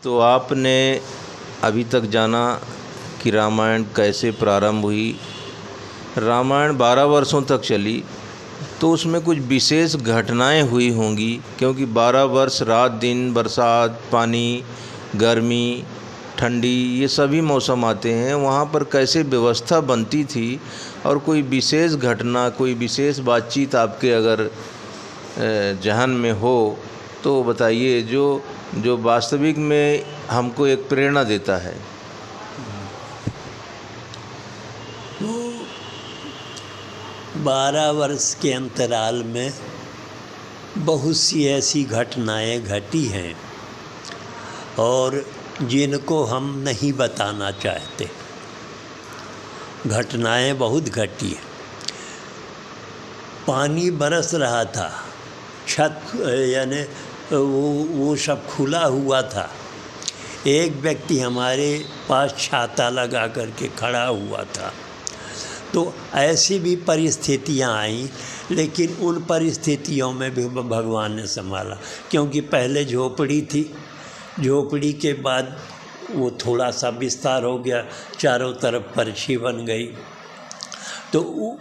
तो आपने अभी तक जाना कि रामायण कैसे प्रारंभ हुई। रामायण 12 वर्षों तक चली तो उसमें कुछ विशेष घटनाएं हुई होंगी, क्योंकि 12 वर्ष रात दिन, बरसात, पानी, गर्मी, ठंडी, ये सभी मौसम आते हैं। वहाँ पर कैसे व्यवस्था बनती थी और कोई विशेष घटना, कोई विशेष बातचीत आपके अगर जहन में हो तो बताइए, जो वास्तविक में हमको एक प्रेरणा देता है। तो 12 वर्ष के अंतराल में बहुत सी ऐसी घटनाएं घटी हैं और जिनको हम नहीं बताना चाहते। घटनाएं बहुत घटी हैं। पानी बरस रहा था, छत यानी वो सब खुला हुआ था। एक व्यक्ति हमारे पास छाता लगा करके खड़ा हुआ था। तो ऐसी भी परिस्थितियां आईं, लेकिन उन परिस्थितियों में भी भगवान ने संभाला, क्योंकि पहले झोपड़ी थी। झोपड़ी के बाद वो थोड़ा सा विस्तार हो गया, चारों तरफ परछी बन गई। तो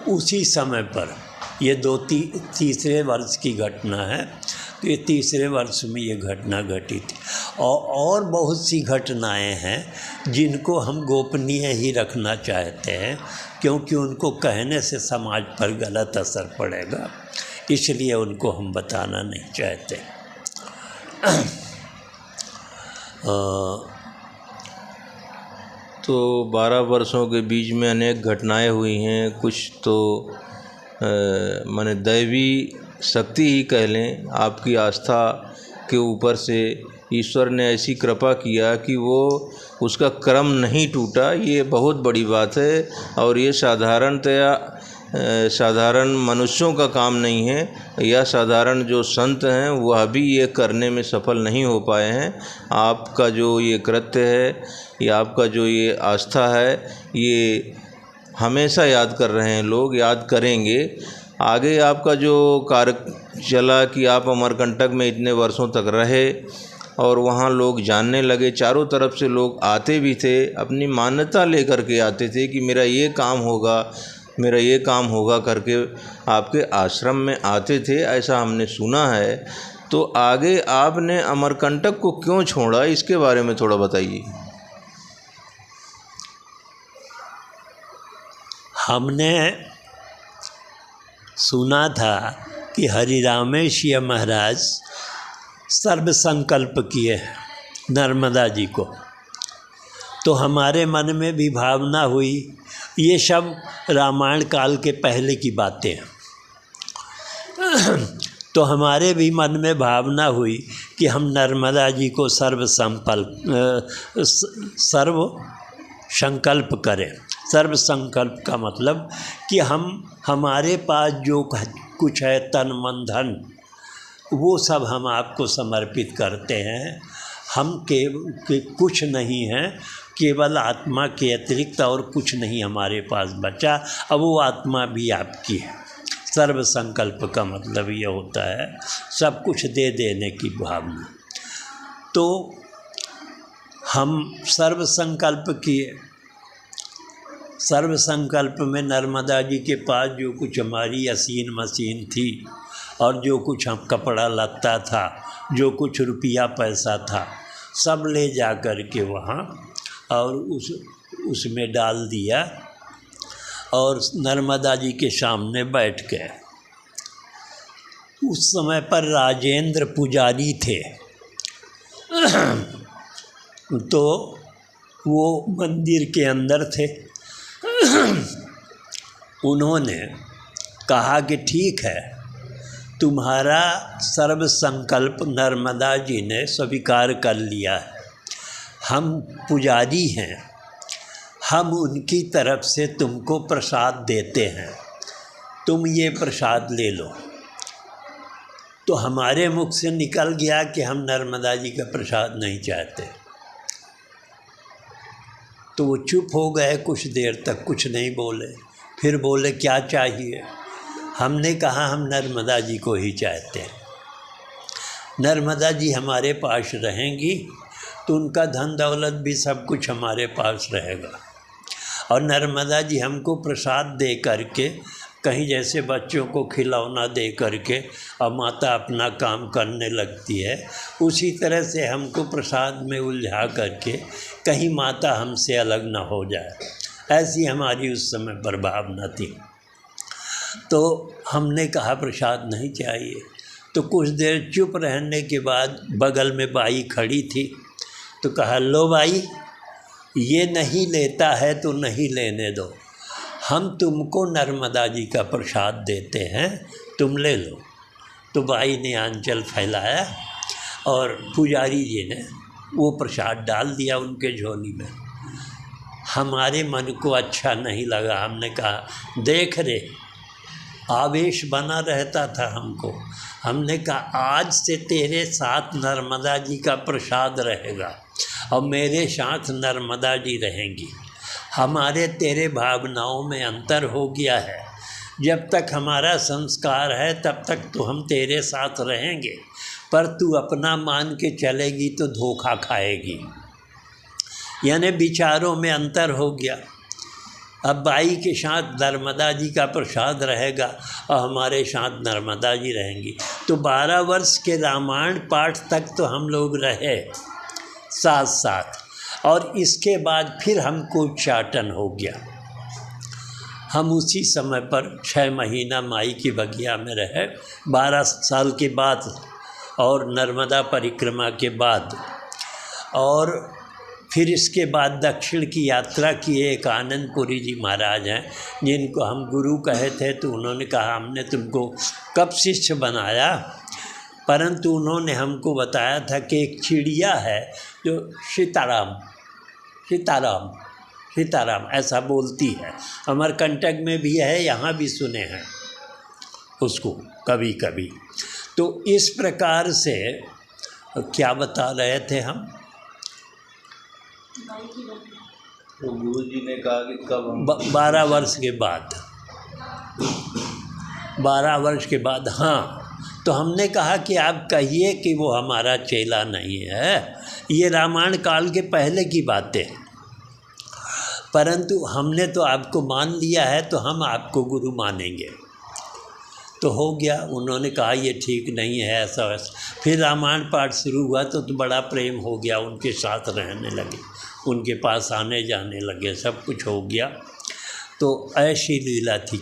उसी समय पर ये तीसरे वर्ष की घटना है। तो ये तीसरे वर्ष में ये घटना घटी थी। और बहुत सी घटनाएं हैं जिनको हम गोपनीय ही रखना चाहते हैं, क्योंकि उनको कहने से समाज पर गलत असर पड़ेगा, इसलिए उनको हम बताना नहीं चाहते। तो 12 वर्षों के बीच में अनेक घटनाएं हुई हैं। कुछ तो माने दैवी शक्ति ही कह लें, आपकी आस्था के ऊपर से ईश्वर ने ऐसी कृपा किया कि वो उसका क्रम नहीं टूटा। ये बहुत बड़ी बात है और ये साधारणतया साधारण मनुष्यों का काम नहीं है, या साधारण जो संत हैं वह भी ये करने में सफल नहीं हो पाए हैं। आपका जो ये कृत्य है या आपका जो ये आस्था है, ये हमेशा याद कर रहे हैं लोग, याद करेंगे। आगे आपका जो कार्य चला कि आप अमरकंटक में इतने वर्षों तक रहे और वहाँ लोग जानने लगे, चारों तरफ से लोग आते भी थे, अपनी मान्यता लेकर के आते थे कि मेरा ये काम होगा, मेरा ये काम होगा करके आपके आश्रम में आते थे, ऐसा हमने सुना है। तो आगे आपने अमरकंटक को क्यों छोड़ा, इसके बारे में थोड़ा बताइए। हमने सुना था कि हरिरामेश्वर महाराज सर्व संकल्प किए नर्मदा जी को, तो हमारे मन में भी भावना हुई। ये सब रामायण काल के पहले की बातें हैं। तो हमारे भी मन में भावना हुई कि हम नर्मदा जी को सर्व संकल्प करें। सर्व संकल्प का मतलब कि हम हमारे पास जो कुछ है, तन मन धन, वो सब हम आपको समर्पित करते हैं। हम के कुछ नहीं हैं, केवल आत्मा के अतिरिक्त और कुछ नहीं हमारे पास बचा। अब वो आत्मा भी आपकी है। सर्व संकल्प का मतलब ये होता है सब कुछ दे देने की भावना। तो हम सर्व संकल्प किए। सर्व संकल्प में नर्मदा जी के पास जो कुछ हमारी असीन मशीन थी और जो कुछ हम कपड़ा लत्ता था, जो कुछ रुपया पैसा था, सब ले जा कर के वहाँ और उसमें डाल दिया और नर्मदा जी के सामने बैठ गए। उस समय पर राजेंद्र पुजारी थे। तो वो मंदिर के अंदर थे। उन्होंने कहा कि ठीक है, तुम्हारा सर्व संकल्प नर्मदा जी ने स्वीकार कर लिया है। हम पुजारी हैं, हम उनकी तरफ से तुमको प्रसाद देते हैं, तुम ये प्रसाद ले लो। तो हमारे मुख से निकल गया कि हम नर्मदा जी का प्रसाद नहीं चाहते। तो वो चुप हो गए, कुछ देर तक कुछ नहीं बोले। फिर बोले क्या चाहिए। हमने कहा हम नर्मदा जी को ही चाहते हैं, नर्मदा जी हमारे पास रहेंगी तो उनका धन दौलत भी सब कुछ हमारे पास रहेगा। और नर्मदा जी हमको प्रसाद दे करके, कहीं जैसे बच्चों को खिलौना दे करके और माता अपना काम करने लगती है, उसी तरह से हमको प्रसाद में उलझा करके कहीं माता हमसे अलग ना हो जाए, ऐसी हमारी उस समय पर भावना थी। तो हमने कहा प्रसाद नहीं चाहिए। तो कुछ देर चुप रहने के बाद बगल में बाई खड़ी थी, तो कहा लो बाई, ये नहीं लेता है तो नहीं लेने दो, हम तुमको नर्मदा जी का प्रसाद देते हैं, तुम ले लो। तो बाई ने आंचल फैलाया और पुजारी जी ने वो प्रसाद डाल दिया उनके झोली में। हमारे मन को अच्छा नहीं लगा, हमने कहा देख रे, आवेश बना रहता था हमको। हमने कहा आज से तेरे साथ नर्मदा जी का प्रसाद रहेगा और मेरे साथ नर्मदा जी रहेंगी। हमारे तेरे भावनाओं में अंतर हो गया है, जब तक हमारा संस्कार है तब तक तो हम तेरे साथ रहेंगे, पर तू अपना मान के चलेगी तो धोखा खाएगी। यानी विचारों में अंतर हो गया। अब बाई के साथ नर्मदा जी का प्रसाद रहेगा और हमारे साथ नर्मदा जी रहेंगी। तो 12 वर्ष के रामायण पाठ तक तो हम लोग रहे साथ साथ, और इसके बाद फिर हमको उच्चाटन हो गया। हम उसी समय पर 6 महीना माई की बगिया में रहे, 12 साल के बाद और नर्मदा परिक्रमा के बाद। और फिर इसके बाद दक्षिण की यात्रा की एक आनंदपुरी जी महाराज हैं, जिनको हम गुरु कहे थे। तो उन्होंने कहा हमने तुमको कब शिष्य बनाया, परंतु उन्होंने हमको बताया था कि एक चिड़िया है जो सीताराम सीताराम सीताराम ऐसा बोलती है। अमरकंटक में भी है, यहाँ भी सुने हैं उसको कभी कभी। तो इस प्रकार से क्या बता रहे थे हम? तो गुरु जी ने कहा कि कब हम 12 वर्ष के बाद, 12 वर्ष के बाद, हाँ। तो हमने कहा कि आप कहिए कि वो हमारा चेला नहीं है, ये रामायण काल के पहले की बातें, परंतु हमने तो आपको मान लिया है तो हम आपको गुरु मानेंगे। तो हो गया। उन्होंने कहा ये ठीक नहीं है, ऐसा वैसा। फिर रामायण पाठ शुरू हुआ तो बड़ा प्रेम हो गया, उनके साथ रहने लगे, उनके पास आने जाने लगे, सब कुछ हो गया। तो ऐसी लीला थी।